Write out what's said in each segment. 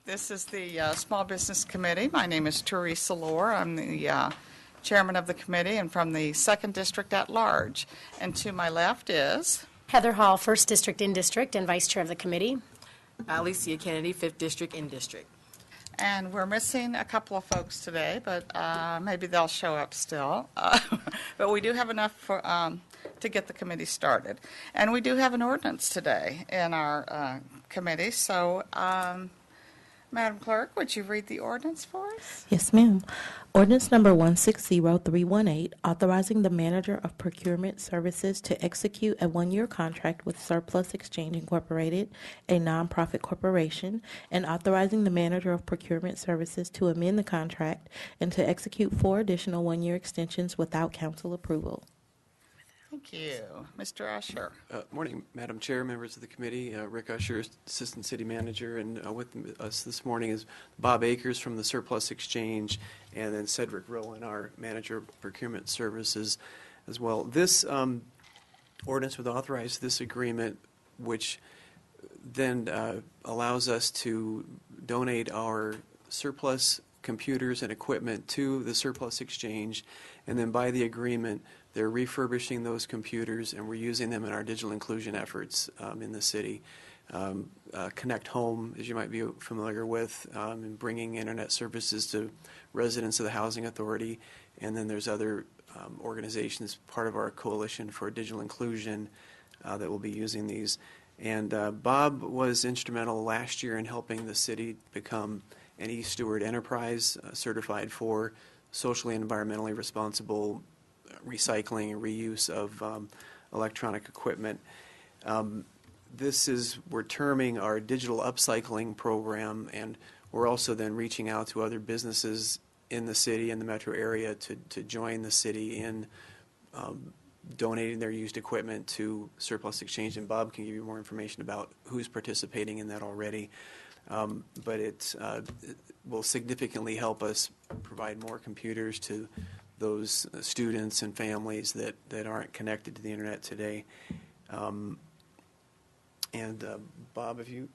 This is the Small Business Committee. My name is Teresa Lohr. I'm the chairman of the committee and from the 2nd District at large. And to my left is Heather Hall, 1st District in District and Vice Chair of the committee. Alicia Kennedy, 5th District in District. And we're missing a couple of folks today, but maybe they'll show up still. But we do have enough to get the committee started. And we do have an ordinance today in our committee. So, Madam Clerk, would you read the ordinance for us? Yes, ma'am. Ordinance number 160318, authorizing the Manager of Procurement Services to execute a one-year contract with Surplus Exchange Incorporated, a nonprofit corporation, and authorizing the Manager of Procurement Services to amend the contract and to execute 4 additional one-year extensions without council approval. Thank you. Mr. Usher. Morning, Madam Chair, members of the committee. Rick Usher, Assistant City Manager, and with us this morning is Bob Akers from the Surplus Exchange, and then Cedric Rowan, our Manager of Procurement Services as well. This ordinance would authorize this agreement, which then allows us to donate our surplus computers and equipment to the Surplus Exchange, and then by the agreement, they're refurbishing those computers, and we're using them in our digital inclusion efforts in the city. Connect Home, as you might be familiar with, and bringing internet services to residents of the Housing Authority. And then there's other organizations, part of our coalition for digital inclusion, that will be using these. And Bob was instrumental last year in helping the city become an eSteward enterprise certified for socially and environmentally responsible recycling and reuse of electronic equipment. We're terming our digital upcycling program, and we're also then reaching out to other businesses in the city and the metro area to join the city in donating their used equipment to Surplus Exchange. And Bob can give you more information about who's participating in that already. But it will significantly help us provide more computers to those students and families that aren't connected to the internet today. Bob, if you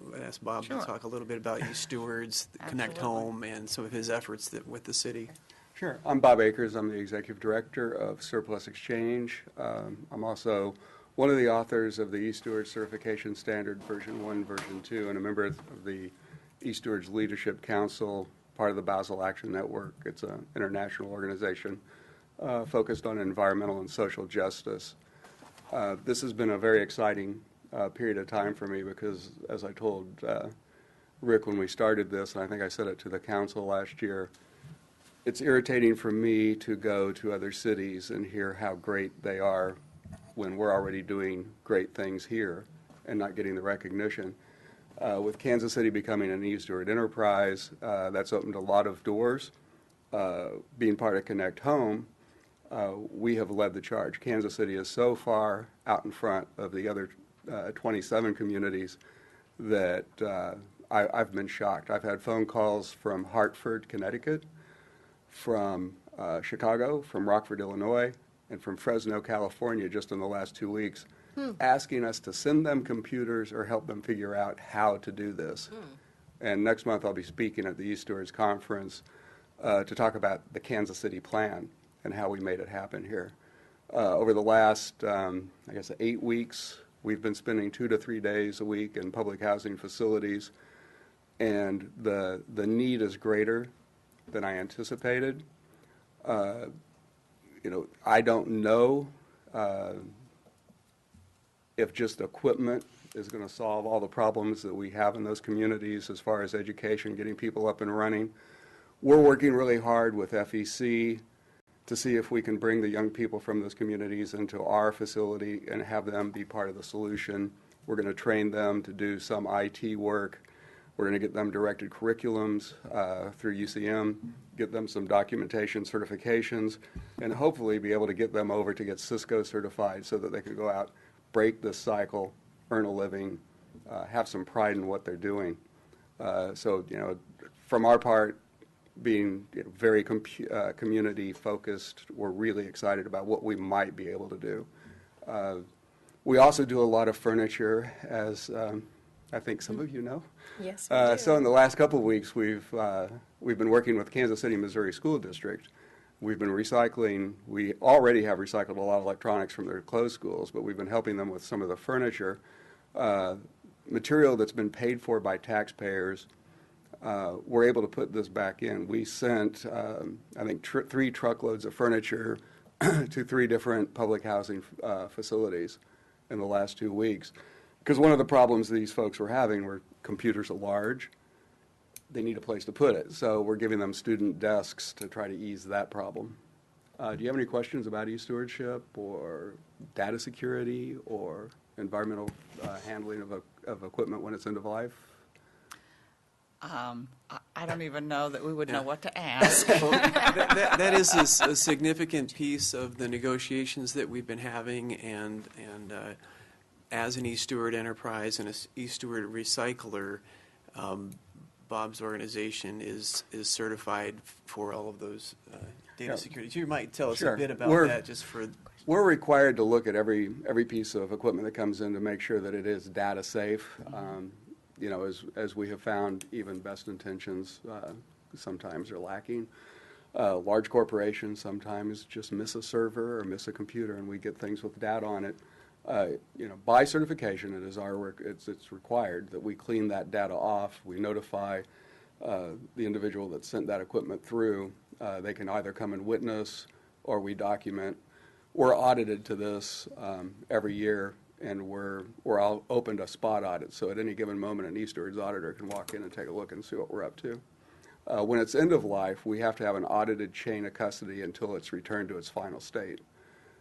would ask Bob Sure. to talk a little bit about eStewards, Connect Home, and some of his efforts with the city. Sure. I'm Bob Akers. I'm the Executive Director of Surplus Exchange. I'm also one of the authors of the eSteward Certification Standard Version 1, Version 2, and a member of the eStewards Leadership Council, part of the Basel Action Network. It's an international organization focused on environmental and social justice. This has been a very exciting period of time for me because, as I told Rick when we started this, and I think I said it to the council last year, it's irritating for me to go to other cities and hear how great they are when we're already doing great things here and not getting the recognition. With Kansas City becoming an eSteward enterprise, that's opened a lot of doors. Being part of Connect Home, we have led the charge. Kansas City is so far out in front of the other 27 communities that I've been shocked. I've had phone calls from Hartford, Connecticut, from Chicago, from Rockford, Illinois, and from Fresno, California, just in the last 2 weeks, asking us to send them computers or help them figure out how to do this. And next month I'll be speaking at the eStewards Conference to talk about the Kansas City plan and how we made it happen here. Over the last, 8 weeks, we've been spending 2 to 3 days a week in public housing facilities, and the need is greater than I anticipated. I don't know if just equipment is going to solve all the problems that we have in those communities as far as education, getting people up and running. We're working really hard with FEC to see if we can bring the young people from those communities into our facility and have them be part of the solution. We're going to train them to do some IT work. We're going to get them directed curriculums through UCM, get them some documentation certifications, and hopefully be able to get them over to get Cisco certified so that they can go out, break this cycle, earn a living, have some pride in what they're doing. From our part, being very community focused, we're really excited about what we might be able to do. We also do a lot of furniture, as I think some of you know. Yes, So in the last couple of weeks, we've been working with Kansas City, Missouri School District. We've been recycling. We already have recycled a lot of electronics from their closed schools, but we've been helping them with some of the furniture, material that's been paid for by taxpayers. We're able to put this back in. We sent, I think, 3 truckloads of furniture to 3 different public housing facilities in the last 2 weeks. Because one of the problems these folks were having were computers are large. They need a place to put it. So we're giving them student desks to try to ease that problem. Do you have any questions about e-stewardship or data security or environmental handling of equipment when it's end of life? I don't even know that we would know what to ask. Well, that is a significant piece of the negotiations that we've been having, and as an e-steward enterprise and an e-steward recycler, Bob's organization is certified for all of those data security. You might tell us Sure. a bit about that, just for. We're required to look at every piece of equipment that comes in to make sure that it is data safe. You know, as we have found, even best intentions sometimes are lacking. Large corporations sometimes just miss a server or miss a computer, and we get things with data on it. You know, by certification, it is our work. It's required that we clean that data off. We notify the individual that sent that equipment through. They can either come and witness, or we document. We're audited to this every year, and we're all open to spot audits. So at any given moment, an e-steward's auditor can walk in and take a look and see what we're up to. When it's end of life, we have to have an audited chain of custody until it's returned to its final state.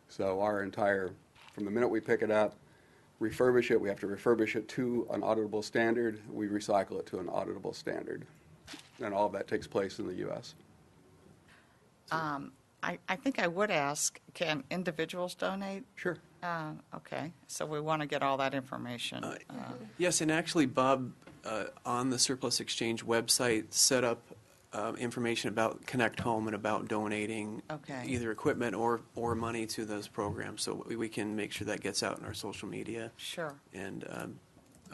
So our entire, from the minute we pick it up, refurbish it, we have to refurbish it to an auditable standard. We recycle it to an auditable standard. And all of that takes place in the U.S. I think I would ask, can individuals donate? Sure. Okay, so we want to get all that information. Yes, and actually, Bob, on the Surplus Exchange website, set up information about Connect Home and about donating either equipment or money to those programs, so we can make sure that gets out in our social media. Sure. And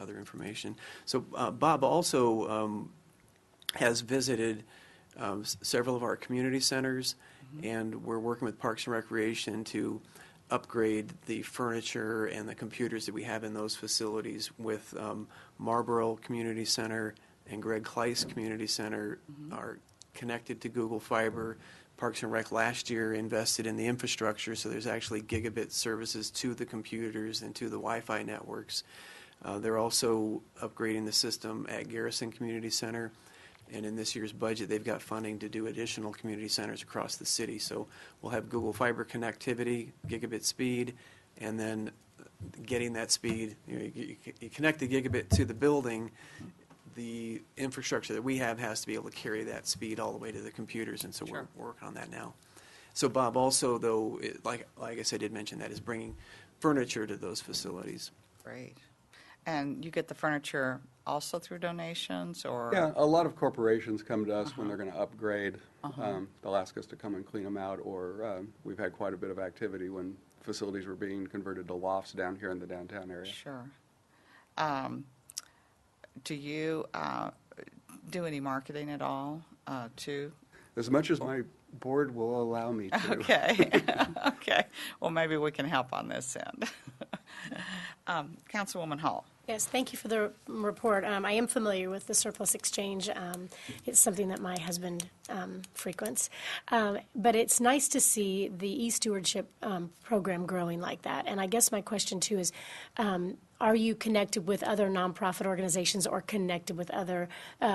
other information. So Bob also has visited several of our community centers, and we're working with Parks and Recreation to upgrade the furniture and the computers that we have in those facilities with Marlboro Community Center and Greg Kleiss Community Center are connected to Google Fiber. Parks and Rec last year invested in the infrastructure, so there's actually gigabit services to the computers and to the Wi-Fi networks. They're also upgrading the system at Garrison Community Center, and in this year's budget, they've got funding to do additional community centers across the city. So we'll have Google Fiber connectivity, gigabit speed, and then getting that speed, you connect the gigabit to the building, the infrastructure that we have has to be able to carry that speed all the way to the computers, and so we're working on that now. So Bob also, though, like I said, did mention that is bringing furniture to those facilities. Great. And you get the furniture also through donations, or? Yeah, a lot of corporations come to us when they're going to upgrade. They'll ask us to come and clean them out, or we've had quite a bit of activity when facilities were being converted to lofts down here in the downtown area. Sure. Do you do any marketing at all, too? As much as my board will allow me to. Okay. Okay. Well, maybe we can help on this end. Councilwoman Hall. Yes, thank you for the report. I am familiar with the Surplus Exchange. It's something that my husband frequents. But it's nice to see the e-stewardship program growing like that. And I guess my question, too, is are you connected with other nonprofit organizations or connected with other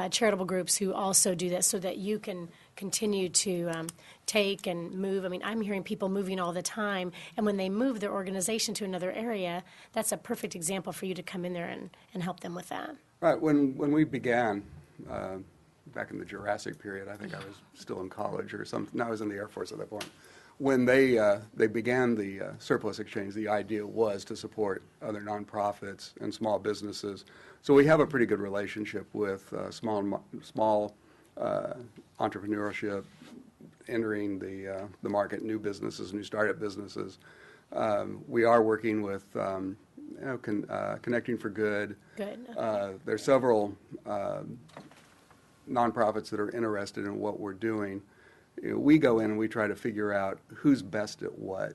charitable groups who also do this so that you can continue to take and move? I mean, I'm hearing people moving all the time, and when they move their organization to another area, that's a perfect example for you to come in there and help them with that. Right. When we began, back in the Jurassic period, I think I was still in college or something. No, I was in the Air Force at that point. When they began the Surplus Exchange, the idea was to support other nonprofits and small businesses. So we have a pretty good relationship with small entrepreneurship, entering the market, new businesses, new startup businesses. We are working with Connecting for Good. Good. There's several nonprofits that are interested in what we're doing. We go in and we try to figure out who's best at what,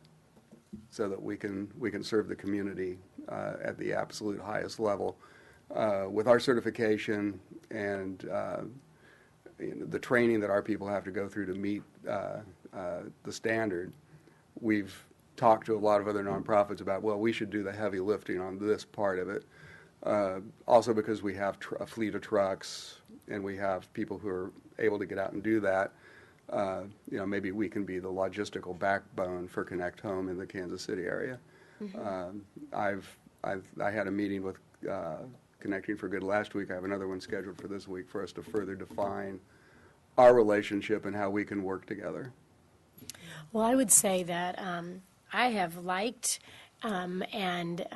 so that we can serve the community at the absolute highest level. With our certification and the training that our people have to go through to meet the standard, we've talked to a lot of other nonprofits about, well, we should do the heavy lifting on this part of it. Also because we have a fleet of trucks and we have people who are able to get out and do that. Maybe we can be the logistical backbone for Connect Home in the Kansas City area. I had a meeting with Connecting for Good last week. I have another one scheduled for this week for us to further define our relationship and how we can work together. Well, I would say that I have liked and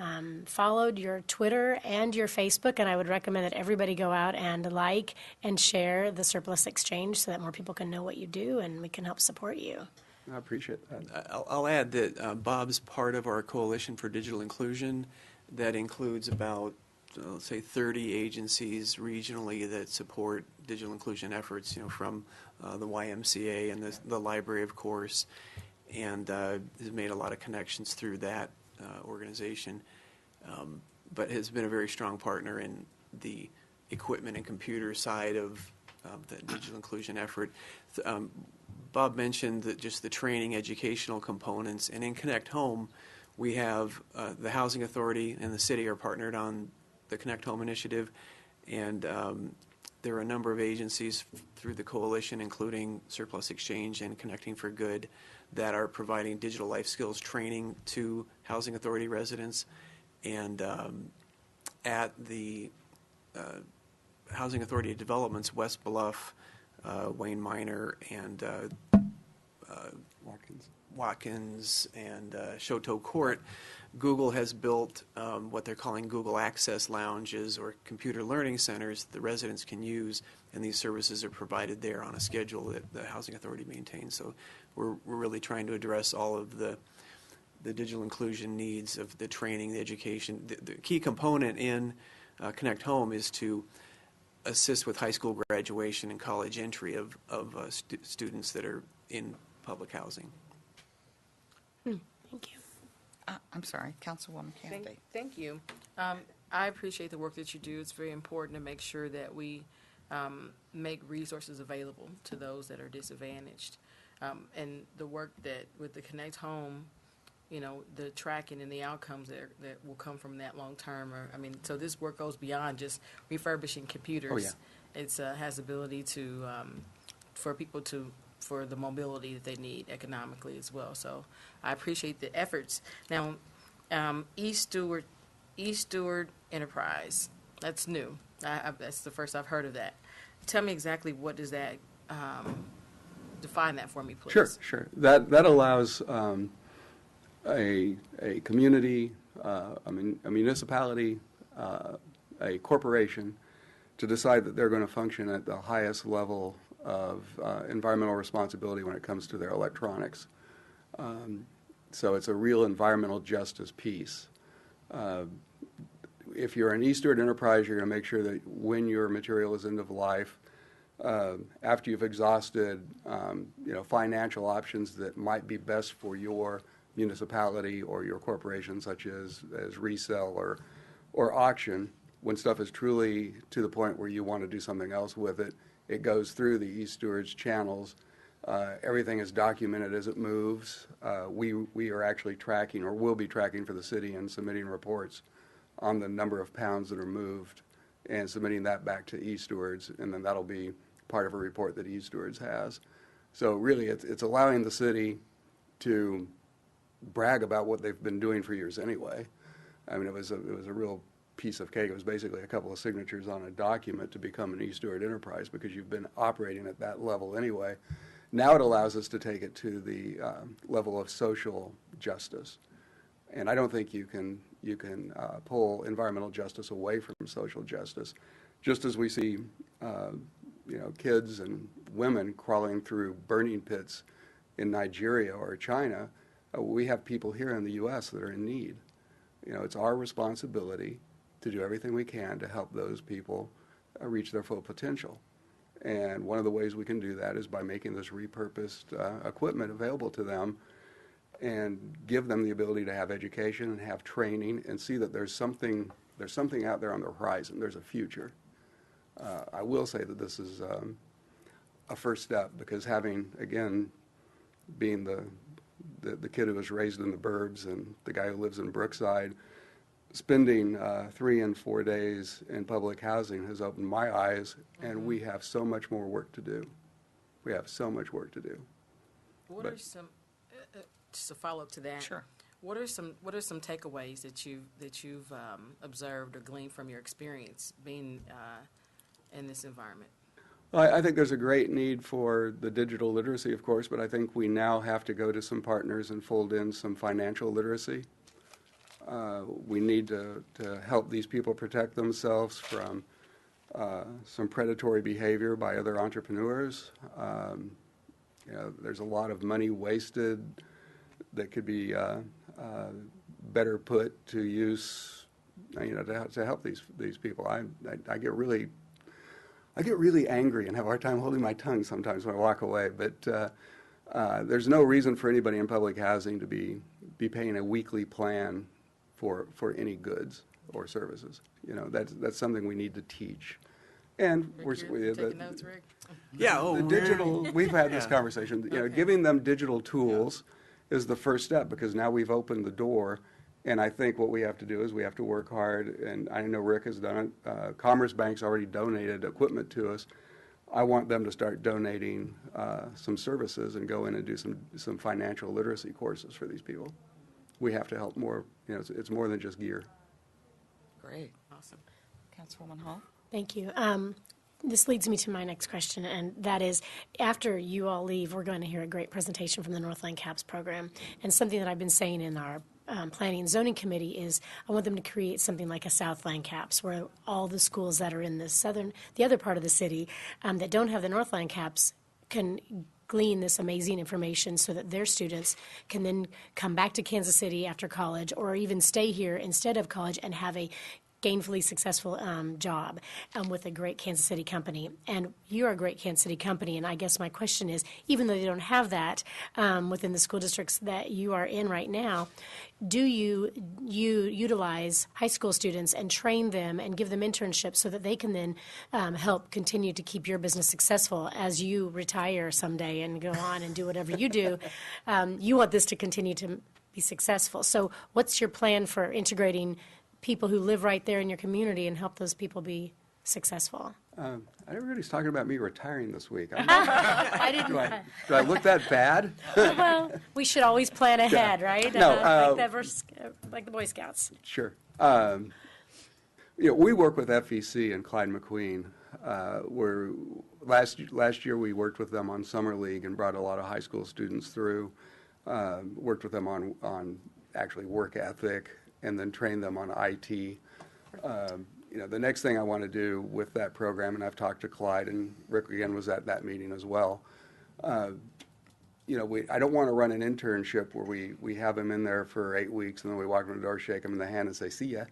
followed your Twitter and your Facebook, and I would recommend that everybody go out and like and share the Surplus Exchange so that more people can know what you do and we can help support you. I appreciate that. I'll add that Bob's part of our Coalition for Digital Inclusion that includes about, let's say, 30 agencies regionally that support digital inclusion efforts, from the YMCA and the library, of course, and has made a lot of connections through that organization, but has been a very strong partner in the equipment and computer side of the digital inclusion effort. Bob mentioned that just the training educational components, and in Connect Home we have the Housing Authority and the city are partnered on the Connect Home initiative, and there are a number of agencies through the coalition, including Surplus Exchange and Connecting for Good, that are providing digital life skills training to Housing Authority residents. And at the Housing Authority Developments, West Bluff, Wayne Minor, and Watkins and Choteau Court, Google has built what they're calling Google Access Lounges or computer learning centers the residents can use, and these services are provided there on a schedule that the Housing Authority maintains. So we're really trying to address all of the digital inclusion needs of the training, the education. The key component in Connect Home is to assist with high school graduation and college entry of students that are in public housing. Thank you. I'm sorry, Councilwoman Kennedy. Thank you. I appreciate the work that you do. It's very important to make sure that we make resources available to those that are disadvantaged. And the work that with the Connect Home, the tracking and the outcomes that will come from that long term. So this work goes beyond just refurbishing computers. Oh, yeah. It's has the ability to for people for the mobility that they need economically as well. So I appreciate the efforts. Now, East Steward Enterprise, that's new. That's the first I've heard of that. Tell me exactly what does that, define that for me, please. Sure. That allows a community, a municipality, a corporation to decide that they're going to function at the highest level of environmental responsibility when it comes to their electronics. So it's a real environmental justice piece. If you're an East Steward Enterprise, you're going to make sure that when your material is end of life, after you've exhausted financial options that might be best for your municipality or your corporation, such as resale or auction, when stuff is truly to the point where you want to do something else with it, it goes through the East Stewards channels. Everything is documented as it moves. We are actually tracking, or will be tracking for the city and submitting reports on the number of pounds that are moved and submitting that back to East Stewards, and then that'll be part of a report that East Stewards has. So really it's allowing the city to brag about what they've been doing for years anyway. It was a real piece of cake. It was basically a couple of signatures on a document to become an East Steward Enterprise because you've been operating at that level anyway. Now it allows us to take it to the level of social justice. And I don't think you can pull environmental justice away from social justice. Just as we see kids and women crawling through burning pits in Nigeria or China, we have people here in the U.S. that are in need. It's our responsibility to do everything we can to help those people reach their full potential. And one of the ways we can do that is by making this repurposed equipment available to them and give them the ability to have education and have training and see that there's something out there on the horizon. There's a future. I will say that this is a first step, because having, again, being the kid who was raised in the burbs and the guy who lives in Brookside, spending 3 and 4 days in public housing has opened my eyes, and we have so much more work to do. We have so much work to do. What But- are some, just a follow-up to that? Sure. What are some takeaways that you've observed or gleaned from your experience being in this environment? Well, I think there's a great need for the digital literacy, of course, but I think we now have to go to some partners and fold in some financial literacy. We need to help these people protect themselves from some predatory behavior by other entrepreneurs. There's a lot of money wasted that could be better put to use, to help these people. I get really angry and have a hard time holding my tongue sometimes when I walk away. But there's no reason for anybody in public housing to be paying a weekly plan for any goods or services. That's something we need to teach. And Rick, you're taking notes, Rick? Yeah, the digital, we've had this conversation, Okay. giving them digital tools is the first step, because now we've opened the door. And I think what we have to do is we have to work hard, and I know Rick has done it. Commerce Bank's already donated equipment to us. I want them to start donating some services and go in and do some financial literacy courses for these people. We have to help more. It's more than just gear. Great. Awesome. Councilwoman Hall? Thank you. This leads me to my next question, and that is, after you all leave, we're going to hear a great presentation from the Northland CAPS program. And something that I've been saying in our Planning and Zoning Committee is I want them to create something like a Southland CAPS, where all the schools that are in the other part of the city that don't have the Northland CAPS can glean this amazing information so that their students can then come back to Kansas City after college, or even stay here instead of college and have a gainfully successful job with a great Kansas City company. And you're a great Kansas City company, and I guess my question is, even though they don't have that within the school districts that you are in right now, do you utilize high school students and train them and give them internships so that they can then help continue to keep your business successful as you retire someday and go on and do whatever you do? You want this to continue to be successful. So what's your plan for integrating people who live right there in your community and help those people be successful? Everybody's talking about me retiring this week. I didn't. Do I look that bad? Well, we should always plan ahead, right? No, Like the Boy Scouts. Sure. We work with FEC and Clyde McQueen. Where last year we worked with them on Summer League and brought a lot of high school students through. Worked with them on actually work ethic, and then trained them on IT. The next thing I want to do with that program, and I've talked to Clyde, and Rick again was at that meeting as well. I don't want to run an internship where we have them in there for 8 weeks and then we walk in the door, shake them in the hand, and say, "See ya,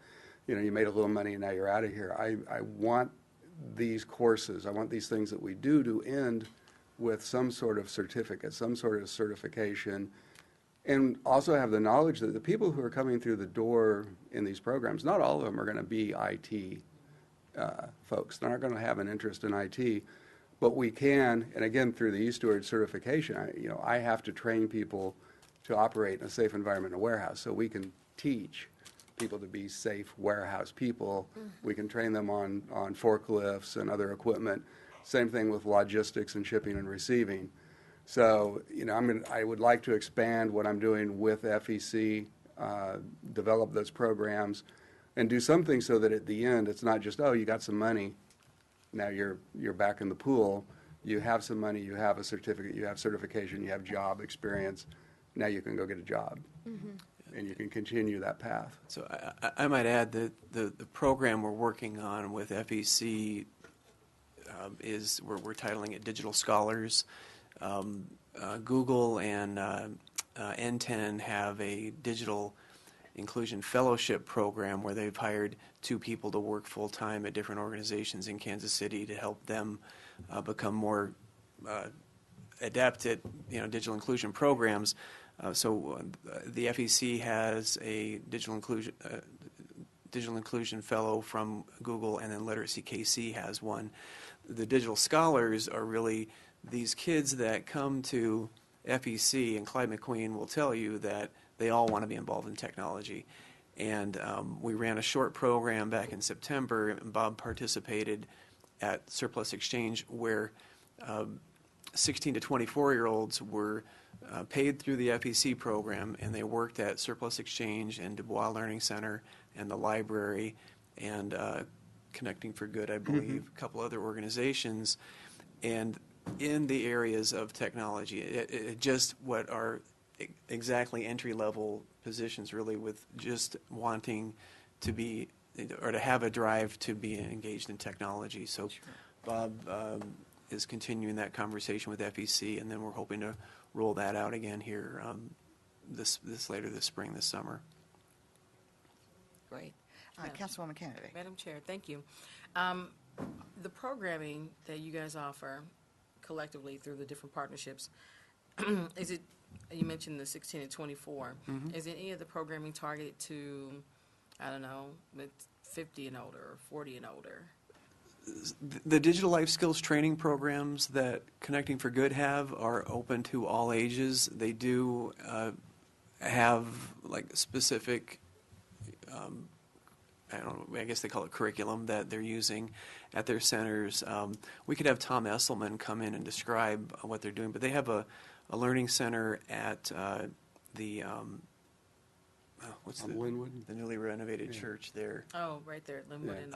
you made a little money and now you're out of here." I want these courses, I want these things that we do to end with some sort of certificate, some sort of certification, and also have the knowledge that the people who are coming through the door in these programs, not all of them are going to be IT folks. They're not going to have an interest in IT. But we can, and again, through the eSteward certification, I have to train people to operate in a safe environment in a warehouse. So we can teach people to be safe warehouse people. We can train them on forklifts and other equipment. Same thing with logistics and shipping and receiving. So, I would like to expand what I'm doing with FEC, develop those programs, and do something so that at the end, it's not just, oh, you got some money, now you're back in the pool. You have some money, you have a certificate, you have certification, you have job experience. Now you can go get a job, and you can continue that path. So I might add that the program we're working on with FEC is, we're titling it Digital Scholars. Google and N10 have a digital Inclusion Fellowship program where they've hired 2 people to work full-time at different organizations in Kansas City to help them become more adept at digital inclusion programs. So the FEC has a digital inclusion fellow from Google, and then Literacy KC has one. The digital scholars are really these kids that come to FEC, and Clyde McQueen will tell you that they all want to be involved in technology. And we ran a short program back in September, and Bob participated at Surplus Exchange, where 16 to 24-year-olds were paid through the FEC program, and they worked at Surplus Exchange and Dubois Learning Center and the library and Connecting for Good, I believe, a couple other organizations, and in the areas of technology, just what are exactly entry-level positions, really, with just wanting to be or to have a drive to be engaged in technology. So Bob is continuing that conversation with FEC, and then we're hoping to roll that out again here this later this spring, this summer. Great. Councilwoman Kennedy. Madam Chair, thank you. The programming that you guys offer collectively through the different partnerships, is it, you mentioned the 16 and 24, is any of the programming targeted to, I don't know, 50 and older or 40 and older? The digital life skills training programs that Connecting for Good have are open to all ages. They do have like specific, I don't know, I guess they call it curriculum that they're using at their centers. We could have Tom Esselman come in and describe what they're doing, but they have a learning center at the what's the Linwood? The newly renovated church there. Oh, right there at Linwood.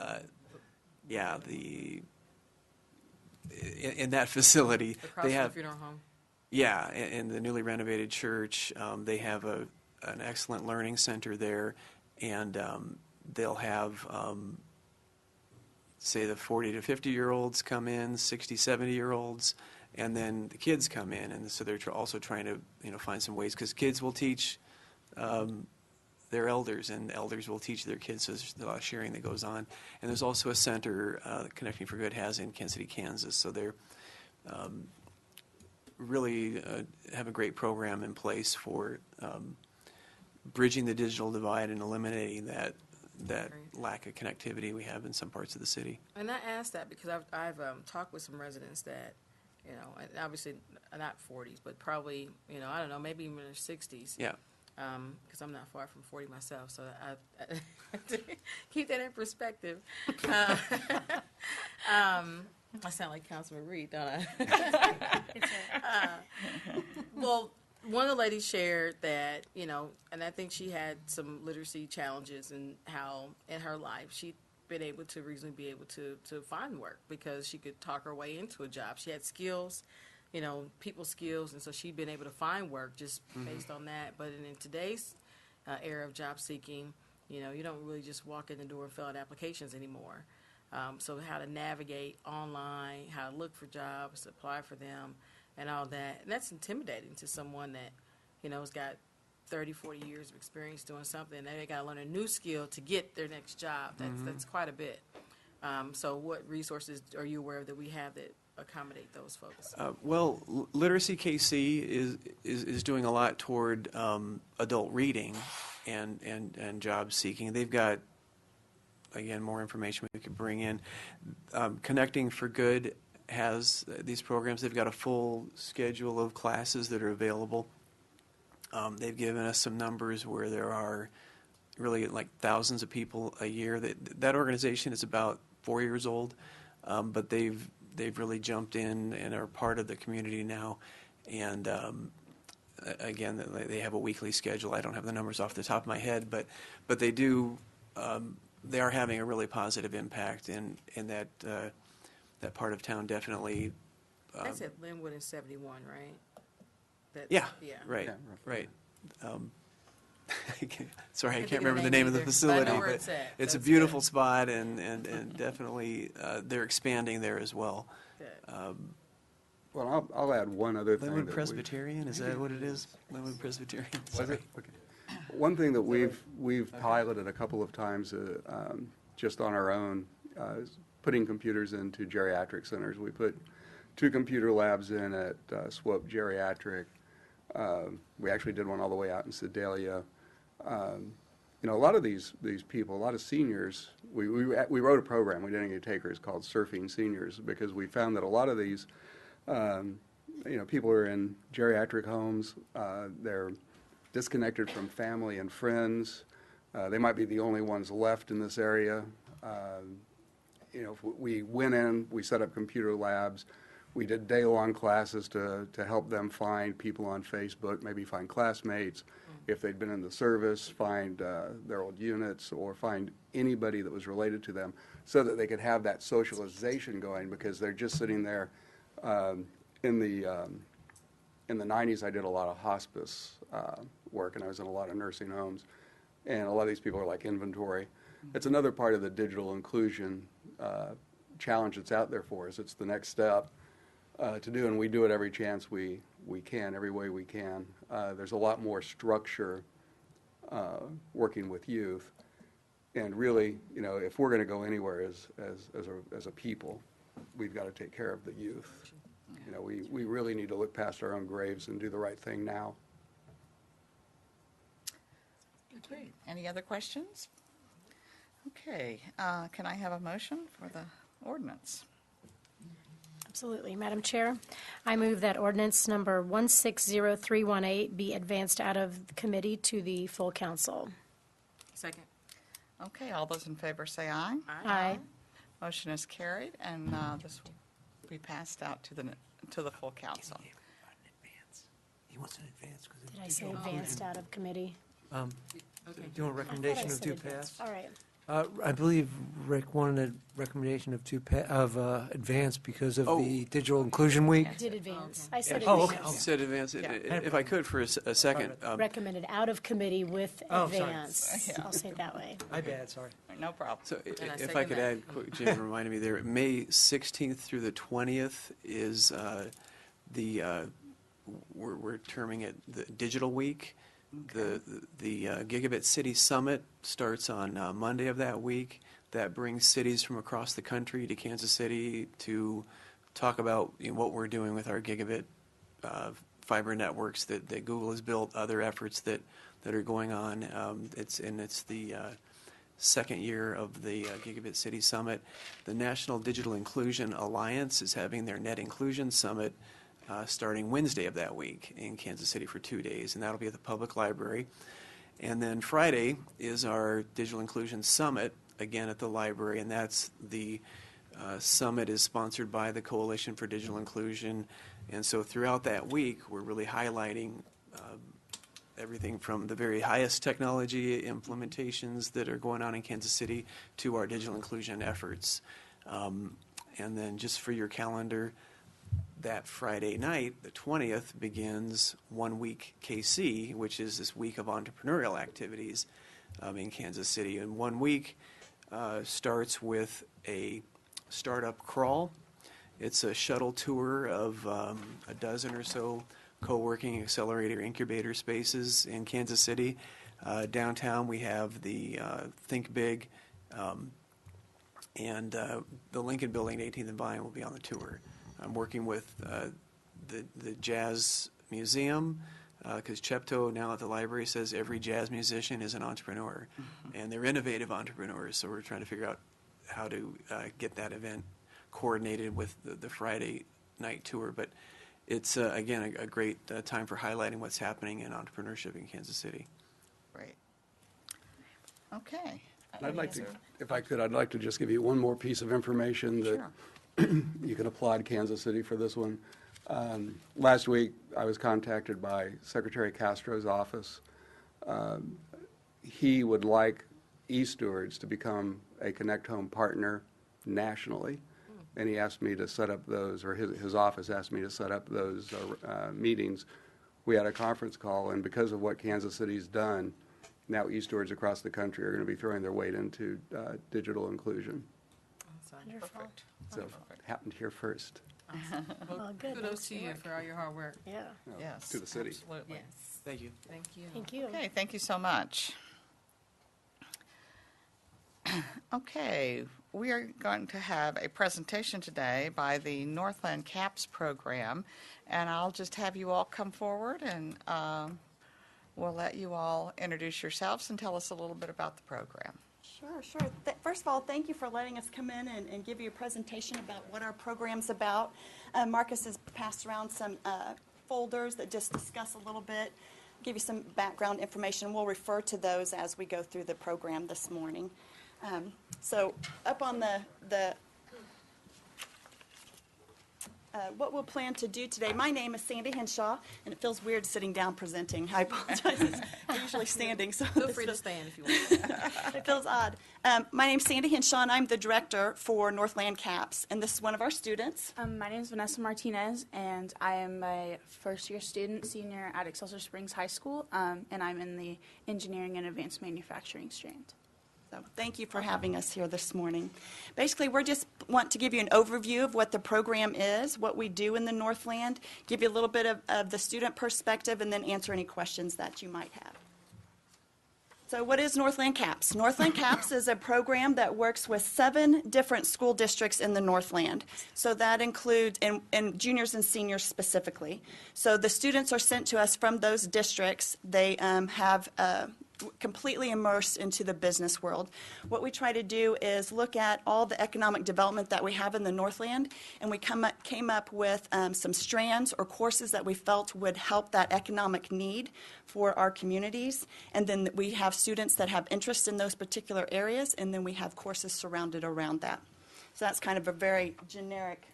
Yeah, in that facility Across they from have the funeral home. Yeah, in the newly renovated church, they have an excellent learning center there, and they'll have, say, the 40 to 50-year-olds come in, 60, 70-year-olds, and then the kids come in, and so they're also trying to find some ways, because kids will teach their elders, and elders will teach their kids, so there's a lot of sharing that goes on. And there's also a center Connecting for Good has in Kansas City, Kansas, so they're really have a great program in place for bridging the digital divide and eliminating that lack of connectivity we have in some parts of the city. And I asked that because I've talked with some residents that, and obviously not 40s, but probably, I don't know, maybe even in their 60s. Yeah. Because I'm not far from 40 myself, so I keep that in perspective. I sound like Councilman Reed, don't I? Well, one of the ladies shared that, and I think she had some literacy challenges and how in her life she'd been able to reasonably be able to find work because she could talk her way into a job. She had skills, people skills, and so she'd been able to find work just based on that. But in today's era of job seeking, you don't really just walk in the door and fill out applications anymore. So how to navigate online, how to look for jobs, apply for them, and all that. And that's intimidating to someone that, has got 30, 40 years of experience doing something, and they got to learn a new skill to get their next job. That's quite a bit. So what resources are you aware of that we have that accommodate those folks? Well, Literacy KC is doing a lot toward adult reading and job seeking. They've got, again, more information we could bring in. Connecting for Good has these programs. They've got a full schedule of classes that are available. They've given us some numbers where there are really like thousands of people a year. That organization is about 4 years old, but they've really jumped in and are part of the community now. And again, they have a weekly schedule. I don't have the numbers off the top of my head, but they do. They are having a really positive impact in that part of town. Definitely. That's at Linwood and 71, right? Yeah. Right. Yeah, Right. Sorry, I think can't of the remember the name name of the either, but I facility, know where but it's at. it's a That's beautiful good. spot, and definitely they're expanding there as well. Good. Well, I'll add one other thing. Linwood that Presbyterian, is that what it is? Linwood Presbyterian. Was Sorry. it? Okay. One thing that we've piloted a couple of times, just on our own, is putting computers into geriatric centers. We put 2 computer labs in at Swope Geriatric. We actually did one all the way out in Sedalia. You know, a lot of these people, a lot of seniors, we wrote a program, we didn't get takers, called Surfing Seniors, because we found that a lot of these, you know, people are in geriatric homes, they're disconnected from family and friends, they might be the only ones left in this area. You know, we went in, we set up computer labs, we did day-long classes to help them find people on Facebook, maybe find classmates, if they'd been in the service, find their old units, or find anybody that was related to them, so that they could have that socialization going, because they're just sitting there. In the 90s, I did a lot of hospice work, and I was in a lot of nursing homes, and a lot of these people are like inventory. It's another part of the digital inclusion challenge that's out there for us. It's the next step to do, and we do it every chance we can, every way we can. There's a lot more structure working with youth, and really, you know, if we're going to go anywhere as a people, we've got to take care of the youth. You know, we really need to look past our own graves and do the right thing now. Great. Any other questions? Okay, can I have a motion for the ordinance? Absolutely. Madam Chair, I move that ordinance number 160318 be advanced out of the committee to the full council. Second. Okay, all those in favor say aye. Aye. Motion is carried, and this will be passed out to the full council. He wants an advance. Did I say advanced out of committee? Do you want a recommendation of two pass? All right. I believe Rick wanted a recommendation of advance because of the Digital Inclusion Week. I did advance. I said Oh, okay. advance. Said advance, if I could for a second. Recommended out of committee with Oh, sorry. advance. I'll say it that way. My bad, sorry. No problem. So And I if I second could that. add, quick, Jim reminded me there, May 16th through the 20th is we're terming it the Digital Week. The Gigabit City Summit starts on Monday of that week. That brings cities from across the country to Kansas City to talk about, you know, what we're doing with our gigabit fiber networks that Google has built, other efforts that are going on. It's the second year of the Gigabit City Summit. The National Digital Inclusion Alliance is having their Net Inclusion Summit starting Wednesday of that week in Kansas City for 2 days, and that'll be at the public library. And then Friday is our Digital Inclusion Summit, again at the library, and that's the summit is sponsored by the Coalition for Digital Inclusion. And so throughout that week, we're really highlighting everything from the very highest technology implementations that are going on in Kansas City to our digital inclusion efforts. And then just for your calendar, that Friday night, the 20th, begins 1 Week KC, which is this week of entrepreneurial activities in Kansas City. And 1 week starts with a startup crawl. It's a shuttle tour of a dozen or so co-working accelerator incubator spaces in Kansas City. Downtown we have the Think Big, and the Lincoln Building at 18th and Vine will be on the tour. I'm working with the Jazz Museum, because Chepto now at the library says every jazz musician is an entrepreneur, and they're innovative entrepreneurs, so we're trying to figure out how to get that event coordinated with the Friday night tour. But it's, again, a great time for highlighting what's happening in entrepreneurship in Kansas City. Great. Okay. I'd like to, if I could, I'd like to just give you one more piece of information that Sure. you can applaud Kansas City for this one. Last week, I was contacted by Secretary Castro's office. He would like eStewards to become a Connect Home partner nationally, and he asked me to set up those, or his office asked me to set up those meetings. We had a conference call, and because of what Kansas City's done, now eStewards across the country are going to be throwing their weight into digital inclusion. Wonderful. Perfect. So it happened here first. Well, good. Kudos Thanks to for you work. for all your hard work. Yeah, Yes. To the city. Absolutely. Yes. Thank you. Thank you. thank you. Okay, thank you so much. Okay, we are going to have a presentation today by the Northland CAPS program, and I'll just have you all come forward, and we'll let you all introduce yourselves and tell us a little bit about the program. Sure. First of all, thank you for letting us come in and give you a presentation about what our program's about. Marcus has passed around some folders that just discuss a little bit, give you some background information. We'll refer to those as we go through the program this morning. So up on what we'll plan to do today, my name is Sandy Henshaw, and it feels weird sitting down presenting. I apologize. I'm usually standing, so Feel free to stand if you want. it feels odd. My name's Sandy Henshaw, and I'm the director for Northland CAPS, and this is one of our students. My name is Vanessa Martinez, and I am a first-year student, senior at Excelsior Springs High School, and I'm in the Engineering and Advanced Manufacturing strand. So thank you for having us here this morning. Basically, we just want to give you an overview of what the program is, what we do in the Northland, give you a little bit of the student perspective, and then answer any questions that you might have. So what is Northland CAPS? Northland CAPS is a program that works with 7 different school districts in the Northland. So that includes, and juniors and seniors specifically. So the students are sent to us from those districts. They have completely immersed into the business world. What we try to do is look at all the economic development that we have in the Northland, and we came up with some strands or courses that we felt would help that economic need for our communities. And then we have students that have interest in those particular areas, and then we have courses surrounded around that. So that's kind of a very generic.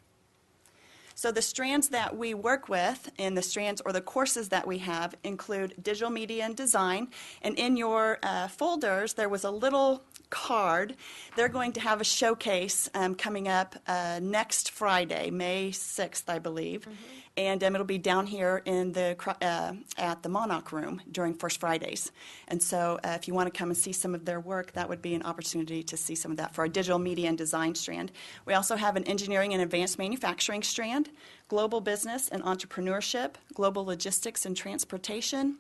So the strands that we work with and the strands or the courses that we have include digital media and design. And in your folders, there was a little card. They're going to have a showcase coming up next Friday, May 6th, I believe. Mm-hmm. And it'll be down here in at the Monarch Room during First Fridays. And so if you want to come and see some of their work, that would be an opportunity to see some of that for our digital media and design strand. We also have an engineering and advanced manufacturing strand, global business and entrepreneurship, global logistics and transportation,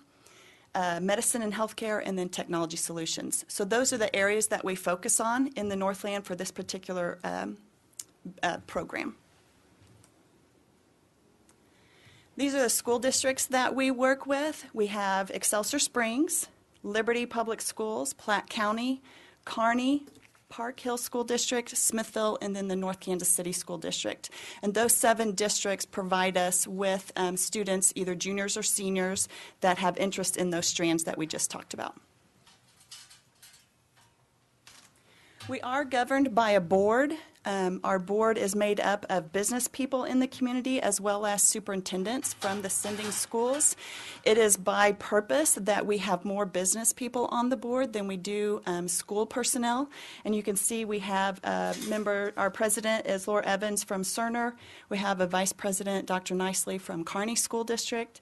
medicine and healthcare, and then technology solutions. So those are the areas that we focus on in the Northland for this particular program. These are the school districts that we work with. We have Excelsior Springs, Liberty Public Schools, Platte County, Kearney, Park Hill School District, Smithville, and then the North Kansas City School District. And those 7 districts provide us with students, either juniors or seniors, that have interest in those strands that we just talked about. We are governed by a board. Our board is made up of business people in the community as well as superintendents from the sending schools. It is by purpose that we have more business people on the board than we do school personnel. And you can see we have a member, our president is Laura Evans from Cerner. We have a vice president, Dr. Nicely from Kearney School District.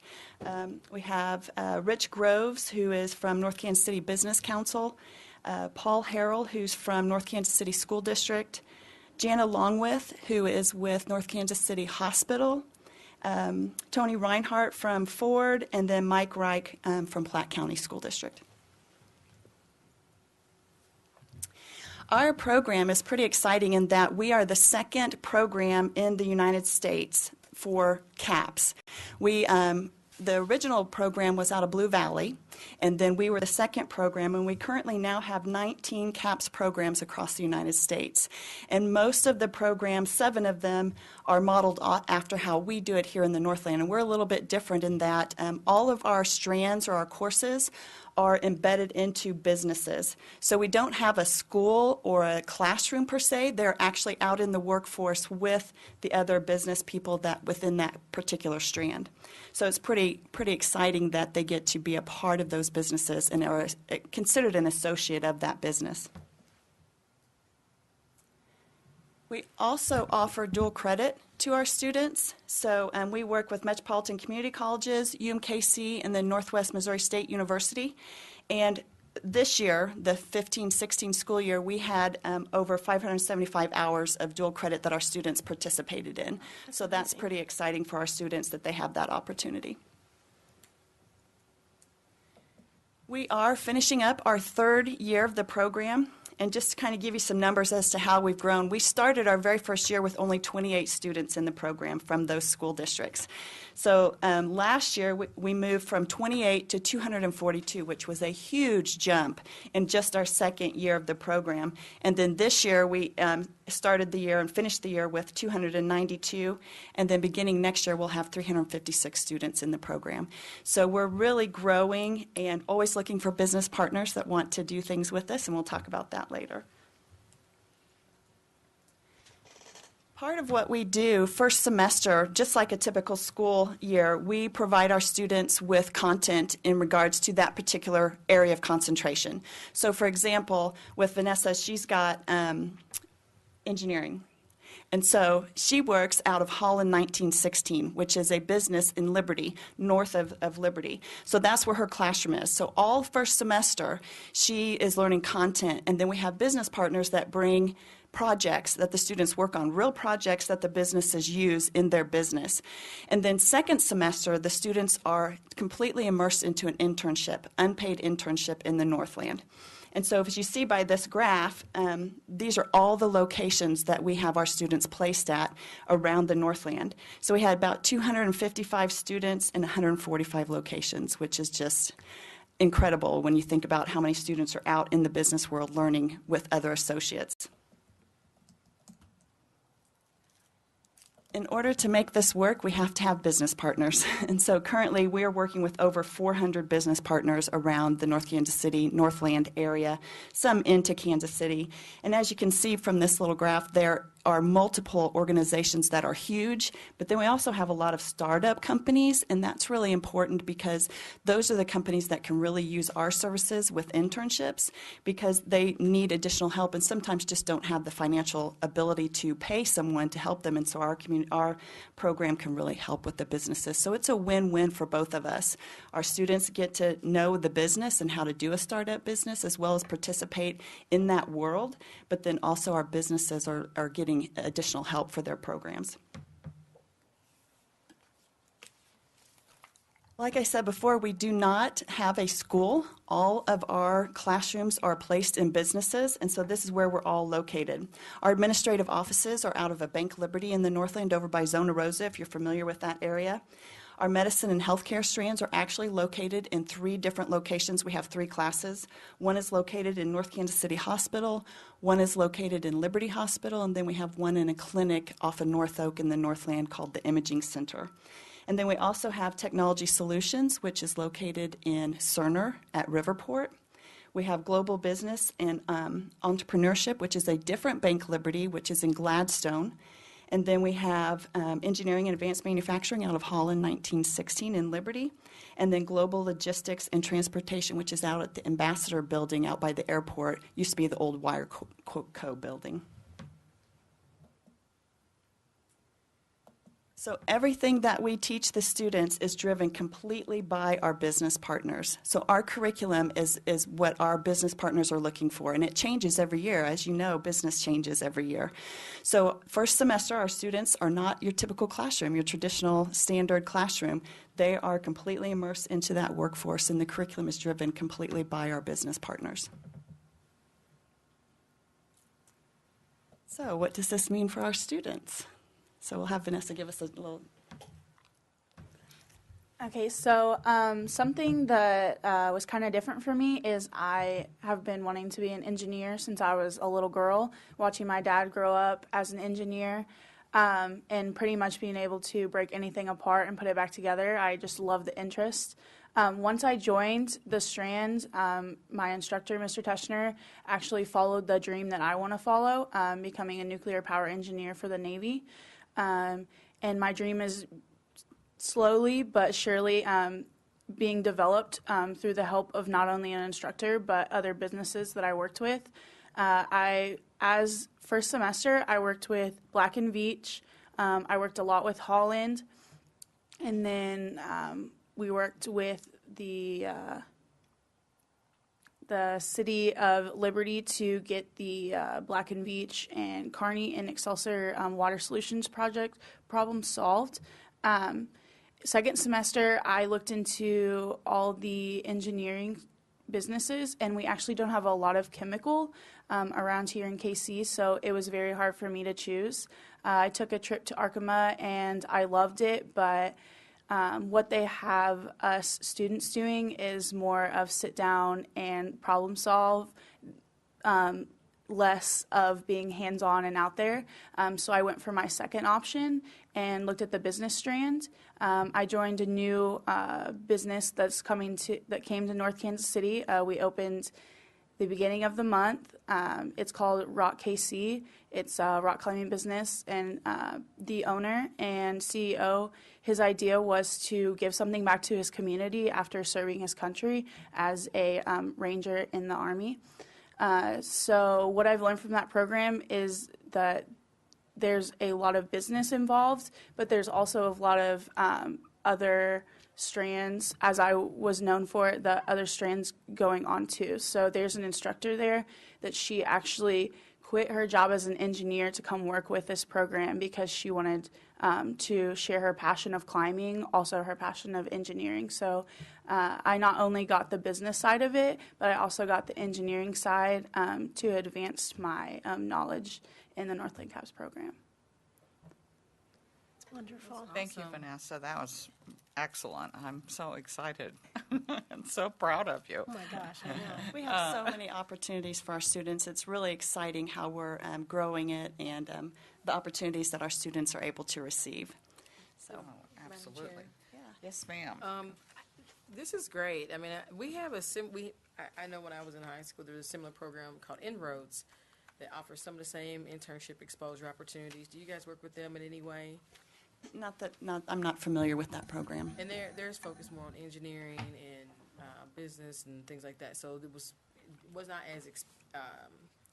We have Rich Groves, who is from North Kansas City Business Council. Paul Harrell, who's from North Kansas City School District, Jana Longwith, who is with North Kansas City Hospital, Tony Reinhardt from Ford, and then Mike Reich from Platte County School District. Our program is pretty exciting in that we are the 2nd program in the United States for CAPS. The original program was out of Blue Valley, and then we were the 2nd program, and we currently now have 19 CAPS programs across the United States. And most of the programs, 7 of them, are modeled after how we do it here in the Northland. And we're a little bit different in that all of our strands or our courses are embedded into businesses. So we don't have a school or a classroom per se. They're actually out in the workforce with the other business people that within that particular strand. So it's pretty exciting that they get to be a part of those businesses and are considered an associate of that business. We also offer dual credit to our students. So we work with Metropolitan Community Colleges, UMKC, and then Northwest Missouri State University. And this year, the 15-16 school year, we had over 575 hours of dual credit that our students participated in. So that's amazing. pretty exciting for our students that they have that opportunity. We are finishing up our third year of the program. And just to kind of give you some numbers as to how we've grown, we started our very first year with only 28 students in the program from those school districts. So last year, we moved from 28 to 242, which was a huge jump in just our second year of the program. And then this year, we started the year and finished the year with 292. And then beginning next year, we'll have 356 students in the program. So we're really growing and always looking for business partners that want to do things with us, and we'll talk about that later. Part of what we do first semester, just like a typical school year, we provide our students with content in regards to that particular area of concentration. So for example, with Vanessa, she's got engineering. And so she works out of Holland 1916, which is a business in Liberty, north of Liberty. So that's where her classroom is. So all first semester, she is learning content, and then we have business partners that bring projects that the students work on, real projects that the businesses use in their business. And then second semester, the students are completely immersed into an internship, unpaid internship in the Northland. And so as you see by this graph, these are all the locations that we have our students placed at around the Northland. So we had about 255 students in 145 locations, which is just incredible when you think about how many students are out in the business world learning with other associates. In order to make this work, we have to have business partners. And so currently we are working with over 400 business partners around the North Kansas City, Northland area, some into Kansas City. And as you can see from this little graph, there are multiple organizations that are huge, but then we also have a lot of startup companies, and that's really important because those are the companies that can really use our services with internships because they need additional help and sometimes just don't have the financial ability to pay someone to help them, and so our program can really help with the businesses. So it's a win-win for both of us. Our students get to know the business and how to do a startup business as well as participate in that world, but then also our businesses are getting additional help for their programs. Like I said before, we do not have a school. All of our classrooms are placed in businesses, and so this is where we're all located. Our administrative offices are out of a Bank Liberty in the Northland over by Zona Rosa, if you're familiar with that area. Our medicine and healthcare strands are actually located in 3 different locations. We have 3 classes. One is located in North Kansas City Hospital, one is located in Liberty Hospital, and then we have one in a clinic off of North Oak in the Northland called the Imaging Center. And then we also have Technology Solutions, which is located in Cerner at Riverport. We have Global Business and Entrepreneurship, which is a different Bank Liberty, which is in Gladstone. And then we have Engineering and Advanced Manufacturing out of Holland 1916 in Liberty. And then Global Logistics and Transportation, which is out at the Ambassador Building out by the airport. Used to be the old Wire Co. building. So everything that we teach the students is driven completely by our business partners. So our curriculum is what our business partners are looking for, and it changes every year. As you know, business changes every year. So first semester, our students are not your typical classroom, your traditional standard classroom. They are completely immersed into that workforce, and the curriculum is driven completely by our business partners. So what does this mean for our students? So we'll have Vanessa give us a little. Okay, so something that was kind of different for me is I have been wanting to be an engineer since I was a little girl, watching my dad grow up as an engineer, and pretty much being able to break anything apart and put it back together. I just love the interest. Once I joined the Strand, my instructor, Mr. Teschner, actually followed the dream that I want to follow, becoming a nuclear power engineer for the Navy. And my dream is slowly but surely being developed through the help of not only an instructor but other businesses that I worked with. As first semester, I worked with Black & Veatch. I worked a lot with Holland, and then we worked with the the city of Liberty to get the Black and Veatch and Kearney and Excelsior water solutions project problem solved. Second semester, I looked into all the engineering businesses, and we actually don't have a lot of chemical around here in KC, so it was very hard for me to choose. I took a trip to Arkema, and I loved it, but what they have us students doing is more of sit down and problem solve, less of being hands-on and out there. So I went for my second option and looked at the business strand. I joined a new business that came to North Kansas City. We opened the beginning of the month. It's called Rock KC. It's a rock climbing business, and the owner and CEO, his idea was to give something back to his community after serving his country as a ranger in the Army. So what I've learned from that program is that there's a lot of business involved, but there's also a lot of other strands, as I was known for, the other strands going on too. So there's an instructor there that she actually quit her job as an engineer to come work with this program because she wanted to share her passion of climbing, also her passion of engineering. So I not only got the business side of it, but I also got the engineering side to advance my knowledge in the Northland CAPS program. Wonderful. Thank you, Vanessa. That was excellent. I'm so excited and so proud of you. Oh my gosh, I know. We have so many opportunities for our students. It's really exciting how we're growing it and the opportunities that our students are able to receive. So, Oh, absolutely. yeah. Yes, ma'am. This is great. I mean, we have I know when I was in high school, there was a similar program called Inroads that offers some of the same internship exposure opportunities. Do you guys work with them in any way? I'm not familiar with that program. And theirs focused more on engineering and business and things like that. So it was not as it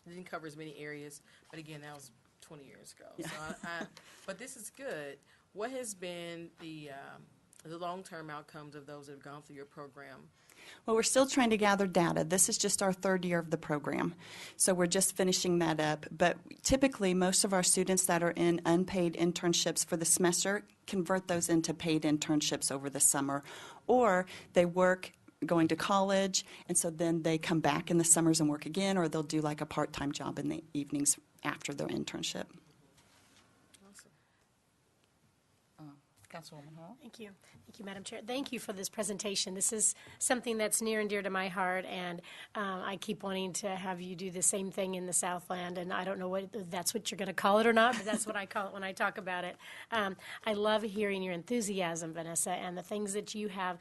didn't cover as many areas. But again, that was 20 years ago. Yeah. So but this is good. What has been the long-term outcomes of those that have gone through your program? Well, we're still trying to gather data. This is just our third year of the program, so we're just finishing that up. But typically, most of our students that are in unpaid internships for the semester convert those into paid internships over the summer, or they work going to college, and so then they come back in the summers and work again, or they'll do like a part-time job in the evenings after their internship. Councilwoman Hall? Thank you. Thank you, Madam Chair. Thank you for this presentation. This is something that's near and dear to my heart, and I keep wanting to have you do the same thing in the Southland, and I don't know if that's what you're going to call it or not, but that's what I call it when I talk about it. I love hearing your enthusiasm, Vanessa, and the things that you have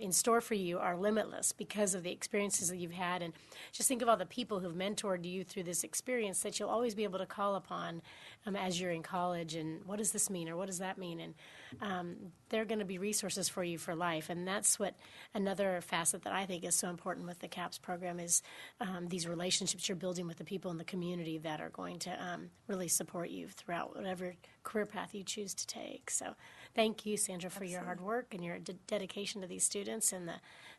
in store for you are limitless because of the experiences that you've had, and just think of all the people who've mentored you through this experience that you'll always be able to call upon as you're in college, and what does this mean, or what does that mean, and they're going to be resources for you for life. And that's what another facet that I think is so important with the CAPS program is these relationships you're building with the people in the community that are going to really support you throughout whatever career path you choose to take. So thank you, Sandra, for your hard work and your dedication to these students and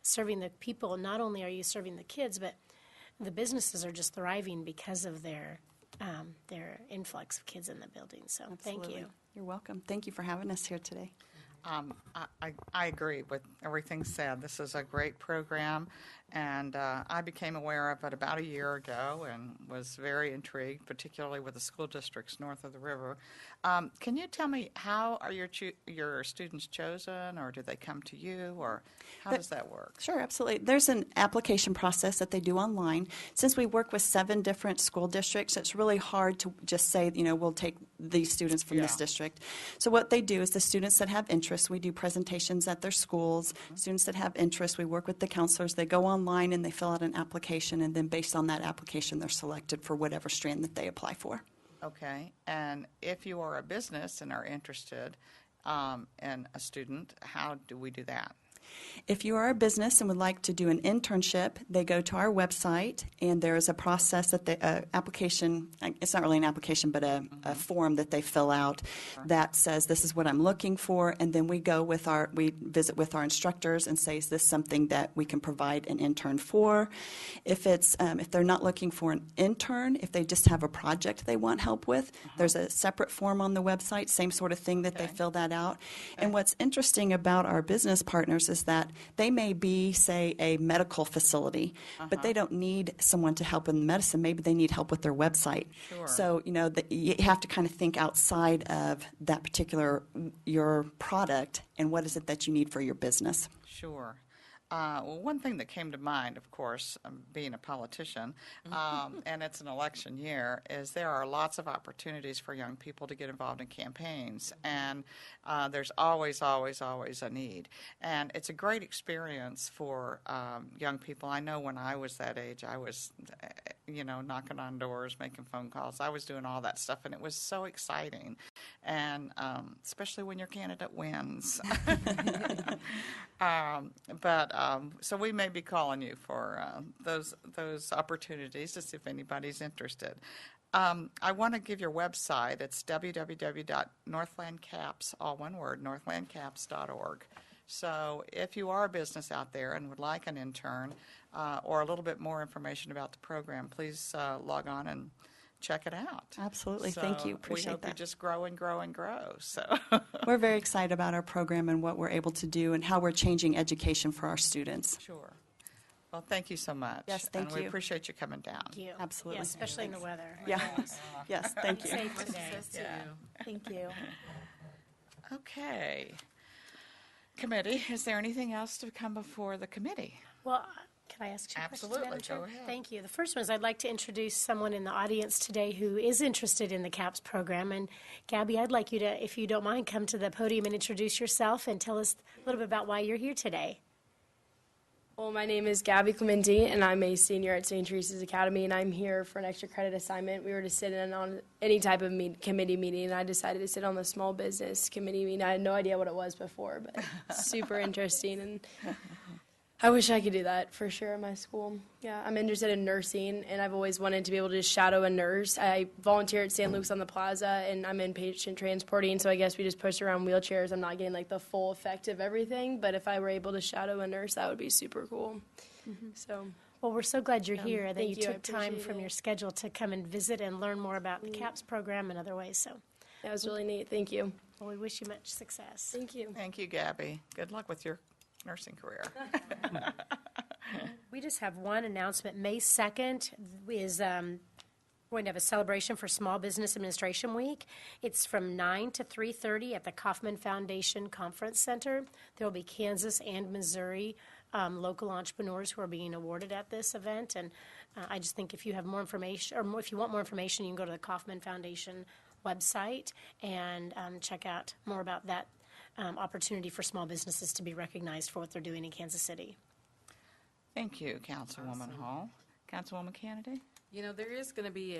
serving the people. Not only are you serving the kids, but the businesses are just thriving because of their influx of kids in the building. So thank Absolutely. you. You're welcome. Thank you for having us here today. I agree with everything said. This is a great program, and I became aware of it about a year ago and was very intrigued, particularly with the school districts north of the river. Can you tell me how are your students chosen, or do they come to you, or how does that work? Sure, absolutely. There's an application process that they do online. Since we work with 7 different school districts, it's really hard to just say, we'll take these students from this district. So what they do is the students that have interest, we do presentations at their schools. Students that have interest, we work with the counselors. They go online and they fill out an application, and then based on that application, they're selected for whatever strand that they apply for. Okay, and if you are a business and are interested in a student, how do we do that? If you are a business and would like to do an internship, they go to our website, and there is a process that the application, it's not really an application, but a form that they fill out that says, this is what I'm looking for, and then we visit with our instructors and say, is this something that we can provide an intern for? If they're not looking for an intern, if they just have a project they want help with, there's a separate form on the website, same sort of thing that they fill that out. And what's interesting about our business partners is that they may be, say, a medical facility, but they don't need someone to help in medicine. Maybe they need help with their website. Sure. So, you have to kind of think outside of that particular, your product, and what is it that you need for your business. Sure. Well, one thing that came to mind, of course, being a politician, and it's an election year, is there are lots of opportunities for young people to get involved in campaigns, and there's always, always, always a need. And it's a great experience for young people. I know when I was that age, I was, knocking on doors, making phone calls. I was doing all that stuff, and it was so exciting, and especially when your candidate wins. So we may be calling you for those opportunities to see if anybody's interested. I want to give your website. It's www.northlandcaps, all one word, northlandcaps.org. So if you are a business out there and would like an intern or a little bit more information about the program, please log on and check it out. Absolutely. Thank you. Appreciate we hope that. you just grow and grow and grow. So We're very excited about our program and what we're able to do and how we're changing education for our students. Sure. Well, thank you so much. Yes, thank and we you. appreciate you coming down. Thank you. Absolutely. Yeah, especially in the weather. Yeah. Yes, thank you. Safe today. Success to you. Thank you. Okay. Committee, is there anything else to come before the committee? Well, can I ask two questions, Absolutely. Madam Chair? Go ahead. Thank you. The first one is I'd like to introduce someone in the audience today who is interested in the CAPS program. And Gabby, I'd like you to, if you don't mind, come to the podium and introduce yourself and tell us a little bit about why you're here today. Well, my name is Gabby Clementi, and I'm a senior at St. Teresa's Academy, and I'm here for an extra credit assignment. We were to sit in on any type of committee meeting, and I decided to sit on the small business committee meeting. I had no idea what it was before, but super interesting, and I wish I could do that for sure at my school. Yeah, I'm interested in nursing, and I've always wanted to be able to shadow a nurse. I volunteer at St. Luke's on the Plaza, and I'm in patient transporting, so I guess we just push around wheelchairs. I'm not getting like the full effect of everything, but if I were able to shadow a nurse, that would be super cool. So, Well, we're so glad you're here, that thank you you. I took time appreciate from it. your schedule to come and visit and learn more about the CAPS program and other ways. So, that was really neat. Thank you. well, we wish you much success. Thank you. Thank you, Gabby. Good luck with your nursing career. We just have one announcement. May 2nd is going to have a celebration for Small Business Administration Week. It's from 9 to 3:30 at the Kauffman Foundation Conference Center. There will be Kansas and Missouri local entrepreneurs who are being awarded at this event. And I just think if you have more information, or if you want more information, you can go to the Kauffman Foundation website and check out more about that opportunity for small businesses to be recognized for what they're doing in Kansas City. Thank you, Councilwoman Hall. Councilwoman Kennedy? There is going to be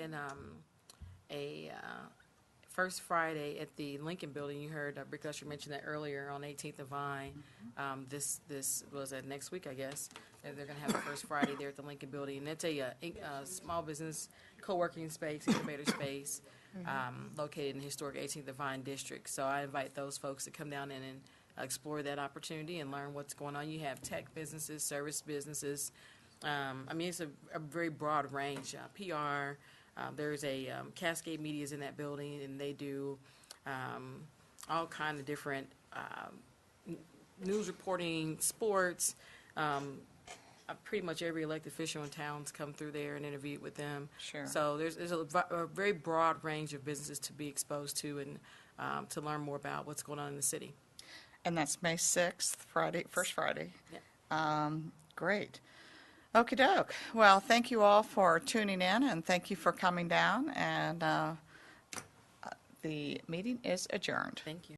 a First Friday at the Lincoln Building. You heard Rick Usher mention that earlier on 18th and Vine. This was next week, I guess. And they're going to have the First Friday there at the Lincoln Building. And it's a small business co-working space, incubator space, located in the historic 18th and Vine district. So I invite those folks to come down in and explore that opportunity and learn what's going on. You have tech businesses, service businesses. It's a very broad range. PR. There's a Cascade Media's in that building, and they do all kind of different news reporting, sports. Pretty much every elected official in town's come through there and interviewed with them. Sure. So there's a very broad range of businesses to be exposed to and to learn more about what's going on in the city. And that's May 6th, Friday, first Friday. Yeah. Great. Okie doke. Well, thank you all for tuning in, and thank you for coming down. And the meeting is adjourned. Thank you.